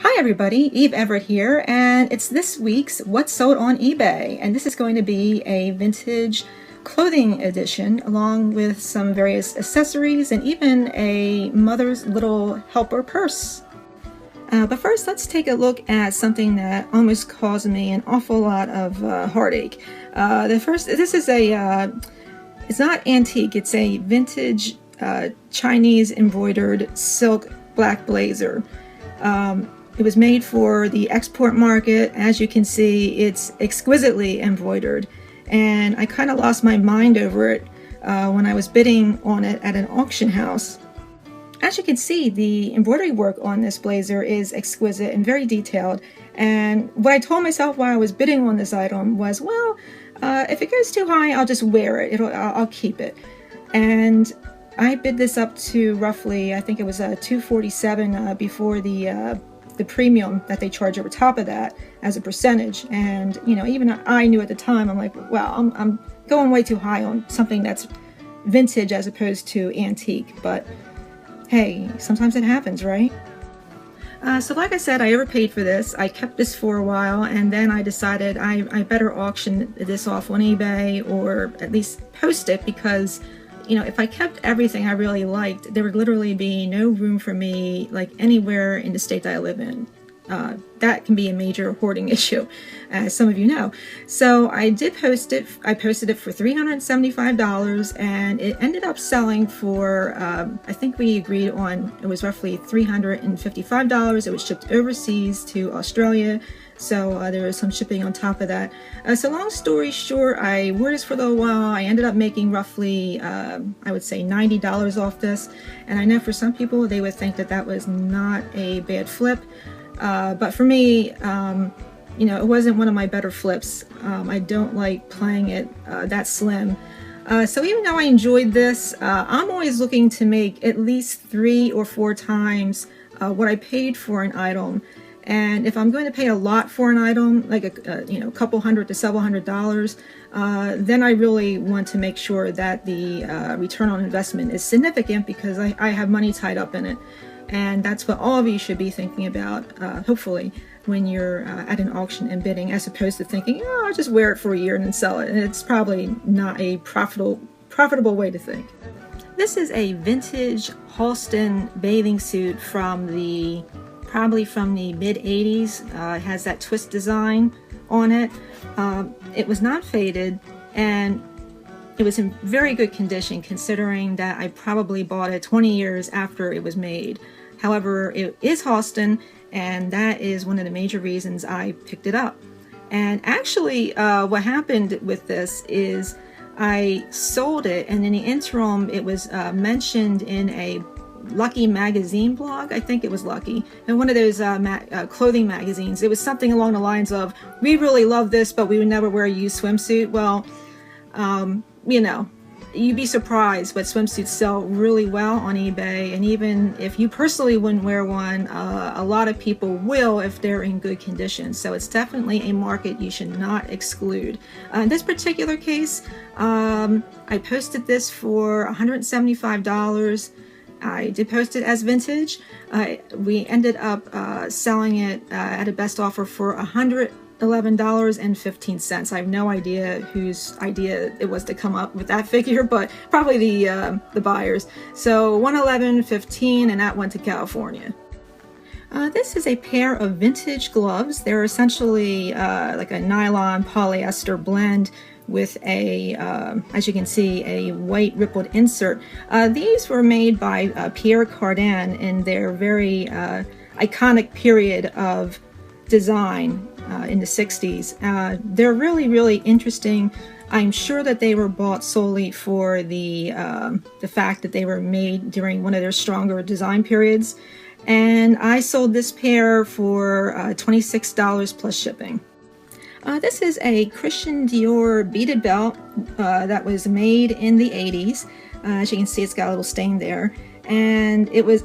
Hi everybody, Eve Everett here, and it's this week's What's Sold on eBay, and this is going to be a vintage clothing edition along with some various accessories and even a mother's little helper purse. But first, let's take a look at something that almost caused me an awful lot of heartache. This is it's not antique, it's a vintage Chinese embroidered silk black blazer. It was made for the export market. As you can see, it's exquisitely embroidered, and I kind of lost my mind over it when I was bidding on it at an auction house. As you can see, the embroidery work on this blazer is exquisite and very detailed, and what I told myself while I was bidding on this item was, well, if it goes too high, I'll just wear it. I'll keep it. And I bid this up to roughly, I think it was $247 before the premium that they charge over top of that as a percentage. And you know, even I knew at the time, I'm like, well, I'm going way too high on something that's vintage as opposed to antique. But hey, sometimes it happens, right? So like I said, I overpaid for this. I kept this for a while, and then I decided I better auction this off on eBay, or at least post it, because you know, if I kept everything I really liked, there would literally be no room for me like anywhere in the state that I live in. That can be a major hoarding issue, as some of you know. So I did post it. I posted it for $375, and it ended up selling for, I think we agreed on, it was roughly $355. It was shipped overseas to Australia. So there was some shipping on top of that. So long story short, I wore this for a little while. I ended up making roughly, I would say $90 off this. And I know for some people, they would think that that was not a bad flip. But for me, you know, it wasn't one of my better flips. I don't like playing it that slim. So even though I enjoyed this, I'm always looking to make at least 3 or 4 times what I paid for an item. And if I'm going to pay a lot for an item, like a couple hundred to several $100s, then I really want to make sure that the return on investment is significant, because I have money tied up in it. And that's what all of you should be thinking about, hopefully, when you're at an auction and bidding, as opposed to thinking, oh, I'll just wear it for a year and then sell it. And it's probably not a profitable way to think. This is a vintage Halston bathing suit from probably from the mid-80s. It has that twist design on it. It was not faded, and it was in very good condition, considering that I probably bought it 20 years after it was made. However, it is Halston, and that is one of the major reasons I picked it up. And actually, what happened with this is I sold it, and in the interim, it was mentioned in a Lucky magazine blog. I think it was Lucky, and one of those clothing magazines. It was something along the lines of, we really love this, but we would never wear a used swimsuit. Well, you know, you'd be surprised, but swimsuits sell really well on eBay, and even if you personally wouldn't wear one, a lot of people will if they're in good condition. So it's definitely a market you should not exclude. In this particular case, I posted this for $175. I did post it as vintage. We ended up selling it at a best offer for $111.15. I have no idea whose idea it was to come up with that figure, but probably the buyers. So $111.15, and that went to California. This is a pair of vintage gloves. They're essentially like a nylon polyester blend with a, as you can see, a white rippled insert. These were made by Pierre Cardin in their very iconic period of design in the 60s. They're really, really interesting. I'm sure that they were bought solely for the fact that they were made during one of their stronger design periods. And I sold this pair for $26 plus shipping. This is a Christian Dior beaded belt that was made in the 80s. As you can see, it's got a little stain there. And it was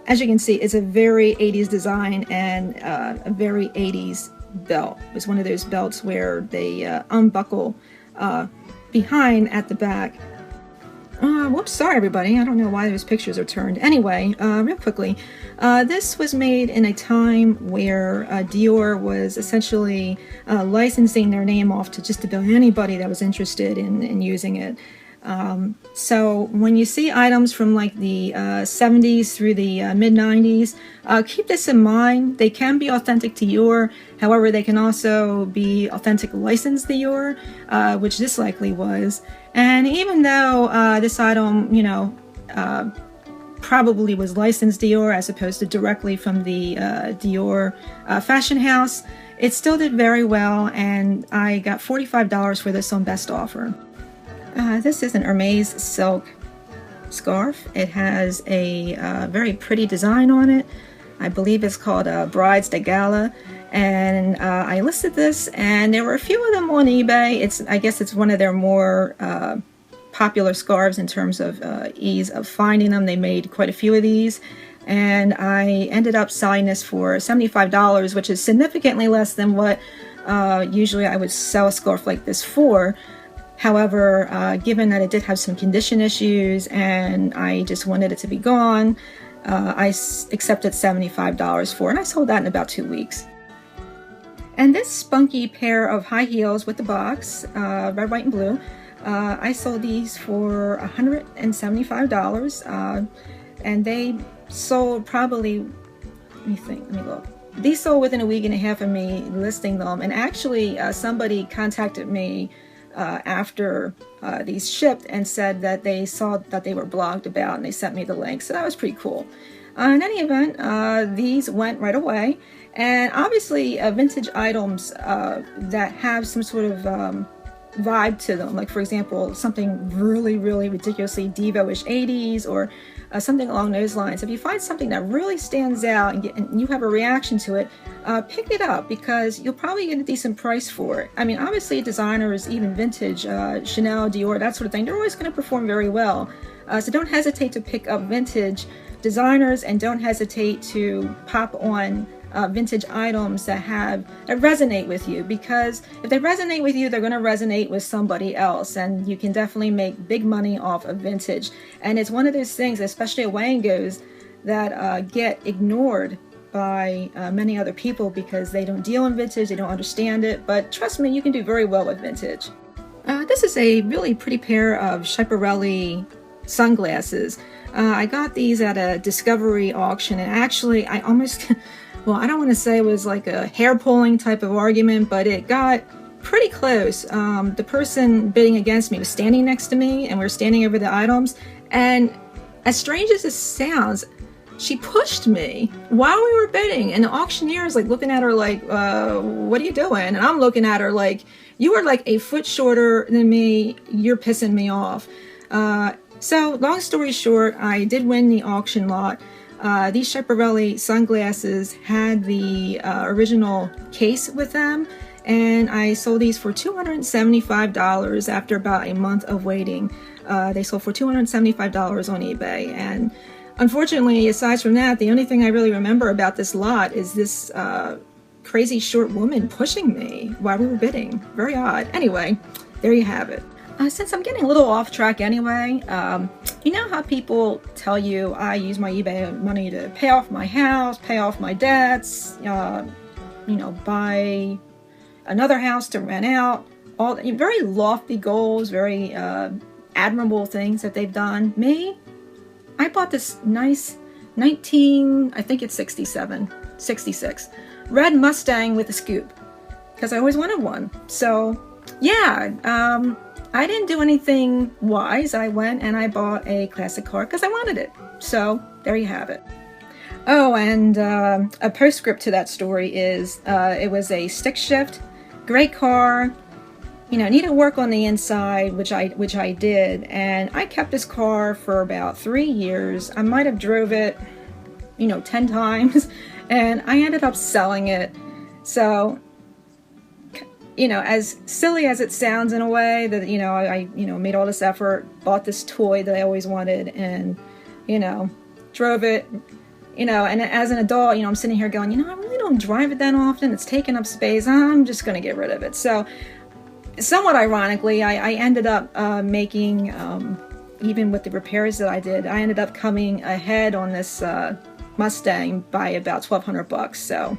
as you can see, it's a very 80s design and a very 80s belt. It was one of those belts where they unbuckle behind at the back. Whoops, sorry everybody. I don't know why those pictures are turned. Anyway, real quickly, this was made in a time where Dior was essentially licensing their name off to just about anybody that was interested in using it. So when you see items from like the 70s through the mid 90s, keep this in mind. They can be authentic to Dior. However, they can also be authentic licensed Dior, which this likely was. And even though this item, probably was licensed Dior as opposed to directly from the Dior fashion house, it still did very well, and I got $45 for this on best offer. This is an Hermes silk scarf. It has a very pretty design on it. I believe it's called Brides de Gala, and I listed this, and there were a few of them on eBay. I guess it's one of their more popular scarves in terms of ease of finding them. They made quite a few of these, and I ended up selling this for $75, which is significantly less than what usually I would sell a scarf like this for. However, given that it did have some condition issues and I just wanted it to be gone, I accepted $75 for it, and I sold that in about 2 weeks. And this spunky pair of high heels with the box, red, white, and blue, I sold these for $175, and they sold probably, let me look. These sold within a week and a half of me listing them, and actually somebody contacted me after these shipped and said that they saw that they were blogged about, and they sent me the link, so that was pretty cool. In any event, these went right away, and obviously vintage items that have some sort of vibe to them, like for example something really ridiculously Devo-ish 80s or something along those lines. If you find something that really stands out and you have a reaction to it, pick it up, because you'll probably get a decent price for it. I mean, obviously designers, even vintage, Chanel, Dior, that sort of thing, they're always going to perform very well. So don't hesitate to pick up vintage designers, and don't hesitate to pop on vintage items that resonate with you, because if they resonate with you, they're going to resonate with somebody else, and you can definitely make big money off of vintage. And it's one of those things, especially at Wangos, that get ignored by many other people because they don't deal in vintage, they don't understand it. But trust me, you can do very well with vintage. This is a really pretty pair of Schiaparelli sunglasses. I got these at a discovery auction, and actually I almost well, I don't want to say it was like a hair-pulling type of argument, but it got pretty close. The person bidding against me was standing next to me, and we were standing over the items, and as strange as this sounds, she pushed me while we were bidding, and the auctioneer is like looking at her like, what are you doing? And I'm looking at her like, you are like a foot shorter than me, you're pissing me off. So long story short, I did win the auction lot. These Schiaparelli sunglasses had the original case with them, and I sold these for $275 after about a month of waiting. They sold for $275 on eBay, and unfortunately, aside from that, the only thing I really remember about this lot is this crazy short woman pushing me while we were bidding. Very odd. Anyway, there you have it. Since I'm getting a little off track anyway, you know how people tell you I use my eBay money to pay off my house, pay off my debts, buy another house to rent out, all very lofty goals, very admirable things that they've done. Me, I bought this nice I think it's 66, red Mustang with a scoop, because I always wanted one. So yeah, I didn't do anything wise. I went and I bought a classic car because I wanted it. So there you have it. Oh, and a postscript to that story is it was a stick shift, great car, needed work on the inside, which I did, and I kept this car for about 3 years. I might have drove it 10 times, and I ended up selling it. So as silly as it sounds in a way, that I made all this effort, bought this toy that I always wanted, and drove it, and as an adult, I'm sitting here going, I really don't drive it that often, it's taking up space, I'm just going to get rid of it. So somewhat ironically, I ended up making even with the repairs that I did, I ended up coming ahead on this Mustang by about $1,200. So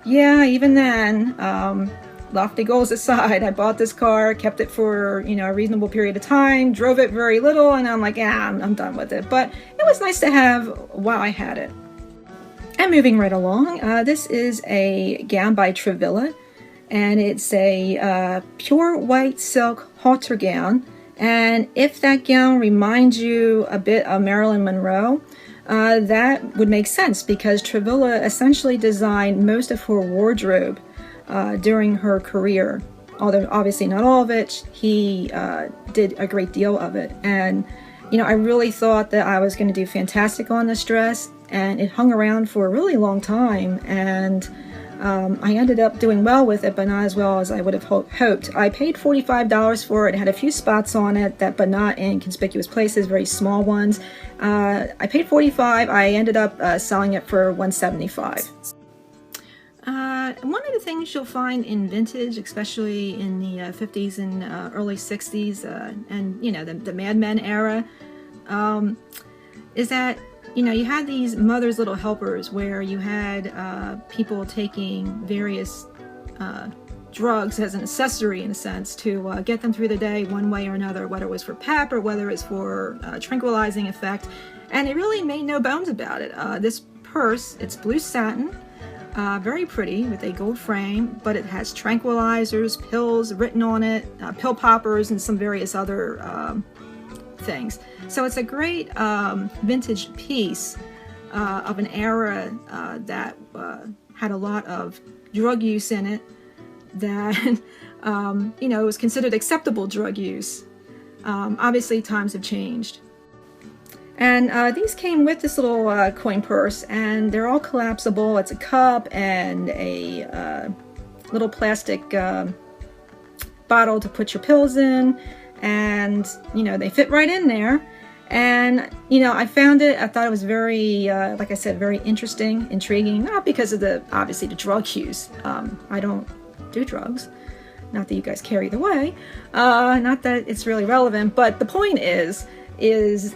yeah, even then, lofty goals aside, I bought this car, kept it for, you know, a reasonable period of time, drove it very little, and I'm like, yeah, I'm done with it. But it was nice to have while I had it. And moving right along, this is a gown by Travilla, and it's a pure white silk halter gown. And if that gown reminds you a bit of Marilyn Monroe, that would make sense, because Travilla essentially designed most of her wardrobe during her career. Although obviously not all of it, he did a great deal of it. And you know, I really thought that I was going to do fantastic on this dress, and it hung around for a really long time, and I ended up doing well with it, but not as well as I would have hoped. I paid $45 for it. It had a few spots on it, but not in conspicuous places, very small ones. I paid $45. I ended up selling it for $175. One of the things you'll find in vintage, especially in the 50s and early 60s, and you know, the Mad Men era, is that, you know, you had these mother's little helpers where you had people taking various drugs as an accessory, in a sense, to get them through the day one way or another, whether it was for pep or whether it's for tranquilizing effect. And they really made no bones about it. This purse, it's blue satin, very pretty with a gold frame, but it has tranquilizers, pills written on it, pill poppers, and some various other things. So it's a great vintage piece of an era that had a lot of drug use in it, that you know, was considered acceptable drug use. Obviously times have changed. And these came with this little coin purse, and they're all collapsible. It's a cup and a little plastic bottle to put your pills in, and you know, they fit right in there. And you know, I found it, I thought it was very, like I said, very interesting, intriguing, not because of obviously the drug use. I don't do drugs, not that you guys care either way, not that it's really relevant, but the point is it's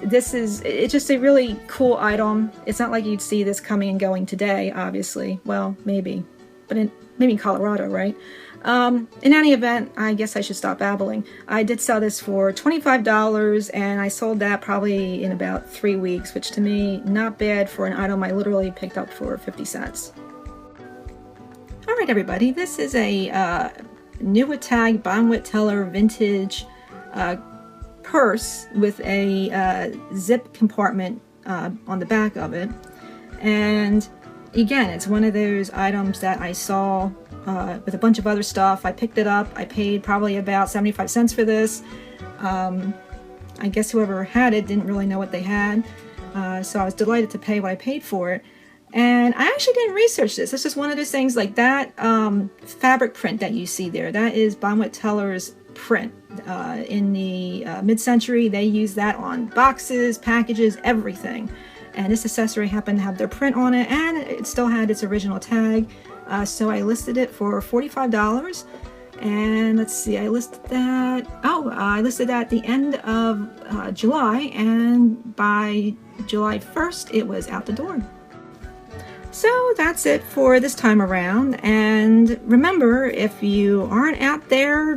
just a really cool item. It's not like you'd see this coming and going today, obviously. Well, maybe, but maybe in Colorado, right? In any event, I guess I should stop babbling. I did sell this for $25, and I sold that probably in about 3 weeks, which to me, not bad for an item I literally picked up for 50 cents. All right, everybody, this is a new tag Bonwit Teller vintage purse with a zip compartment on the back of it. And again, it's one of those items that I saw with a bunch of other stuff. I picked it up. I paid probably about 75 cents for this. I guess whoever had it didn't really know what they had, so I was delighted to pay what I paid for it. And I actually didn't research this. This is one of those things, like that fabric print that you see there. That is Bonwit Teller's print. In the mid-century, they used that on boxes, packages, everything. And this accessory happened to have their print on it, and it still had its original tag. So I listed it for $45. And let's see, I listed that. I listed that at the end of July, and by July 1st, it was out the door. So that's it for this time around. And remember, if you aren't out there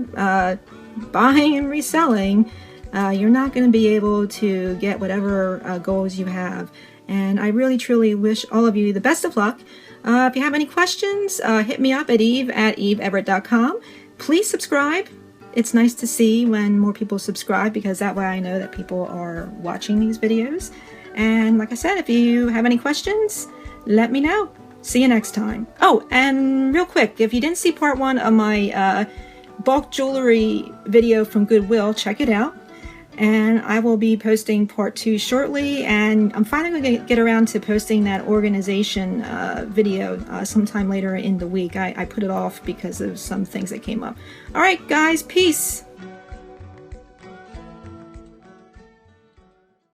buying and reselling, you're not going to be able to get whatever goals you have. And I really truly wish all of you the best of luck. If you have any questions, hit me up at eve@eveeverett.com. Please subscribe. It's nice to see when more people subscribe, because that way I know that people are watching these videos. And like I said, if you have any questions, let me know. See you next time. Oh, and real quick, if you didn't see part 1 of my bulk jewelry video from Goodwill, check it out. And I will be posting part 2 shortly, and I'm finally going to get around to posting that organization video sometime later in the week. I put it off because of some things that came up. All right, guys, peace.